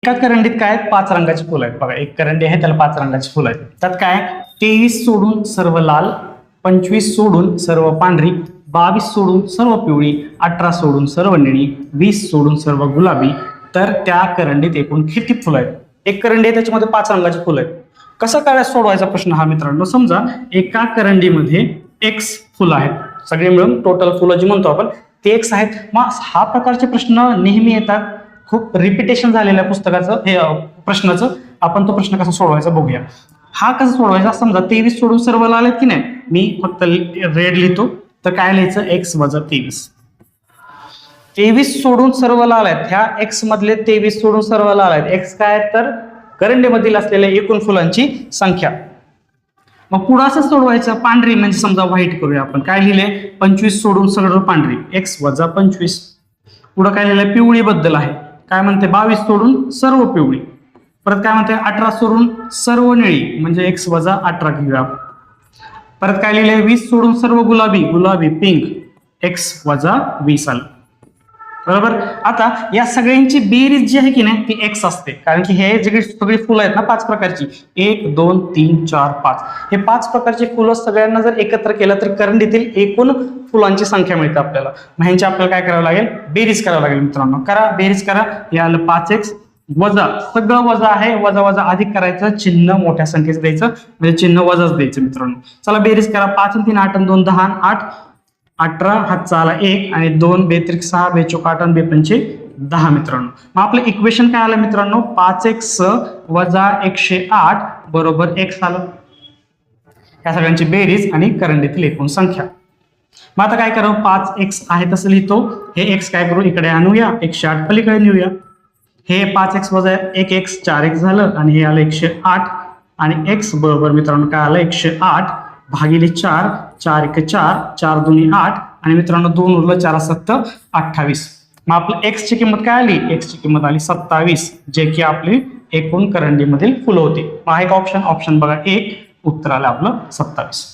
एका करंडीत काय आहेत? 5 रंगाची फुलं आहेत. बघा, एक करंडी आहे, त्याला 5 रंगाची फुलं आहेत. त्यात काय 23 सोडून सर्व लाल, 25 सोडून सर्व पांढरी, 22 सोडून सर्व पिवळी, 18 सोडून सर्व निळी, 20 सोडून सर्व गुलाबी. तर त्या करंडीत एकूण किती फुलं आहेत? एक करंडी आहे, त्याच्यामध्ये 5 रंगाची फुलं आहेत. कसं काय सोडवायचा प्रश्न हा मित्रांनो? समजा एका करंडीमध्ये x फुलं आहेत, सगळे मिळून टोटल फुलं जी म्हणतो आपण ते x आहेत. मग हा प्रकारचे प्रश्न नेहमी येतात, खूप रिपिटेशन झालेल्या पुस्तकाचं हे प्रश्नाचं. आपण तो प्रश्न कसा सोडवायचा बघूया. हा कसा सोडवायचा? समजा 23 सोडून सर्व लाल आहेत की नाही, मी फक्त रेड लिहितो. तर काय लिहायचं? x वजा 23. 23 सोडून सर्व लाल आहेत, ह्या x मधले 23 सोडून सर्व लाल आहेत. x काय आहेत? तर करंडीमधील असलेल्या एकूण फुलांची संख्या. मग पुढं असं सोडवायचं, पांढरी म्हणजे समजा व्हाईट करूया आपण. काय लिहिले? 25 सोडून सगळं पांढरी, x वजा 25. पुढं काय लिहिलंय? पिवळी बद्दल आहे. काय म्हणते? 22 सोडून सर्व पिवळी. परत काय म्हणते? 18 सोडून सर्व निळी, म्हणजे x वजा 18 घेऊया. परत काय लिहिलंय? 20 सोडून सर्व गुलाबी, गुलाबी पिंक, x वजा 20 आलं. बरोबर. आता या सगळ्यांची बेरीज जी आहे की नाही ती x असते, कारण की हे जे सगळी फुलं आहेत ना 5 प्रकारची, 1 2 3 4 5, हे 5 प्रकारची फुलं सगळ्यांना जर एकत्र केलं तर करंडीतील एकूण फुलांची संख्या मिळते आपल्याला. मग ह्यांची आपल्याला काय करावं लागेल? बेरीज करावं लागेल मित्रांनो. करा बेरीज करा. हे आलं 5x वजा, सगळं वजा आहे, वजा वजा अधिक करायचं, चिन्ह मोठ्या संख्येचं द्यायचं, म्हणजे चिन्ह वजाच द्यायचं मित्रांनो. चला बेरीज करा. 5 आणि 3 8 आणि 2 10 8, 18 हातचा आला 1 आणि 2 बेत्रिक 6 बेचोक 8 आणि बेपंचे 10 मित्रांनो. मग आपलं इक्वेशन काय आलं मित्रांनो? 5x वजा 108 बरोबर x आलं. या सगळ्यांची बेरीज आणि करंडीतील एकूण संख्या. मग आता काय करू? 5x आहे तसं लिहितो. हे x काय करू? इकडे आणूया, 108 पलीकडे नेऊया. हे 5x वजा 1x 4x झालं आणि हे आलं 108 आणि x बरोबर मित्रांनो काय आलं? 108 भागिले 4, 4 1 4, 4 2 8 आणि मित्रांनो 2 उरलं, 4 7 28. मग आपलं x ची किंमत काय आली? x ची किंमत आली 27, जे की आपली एकूण करंडीमधील फुलं होती. मग एक ऑप्शन बघा 1, उत्तर आलं आपलं 27.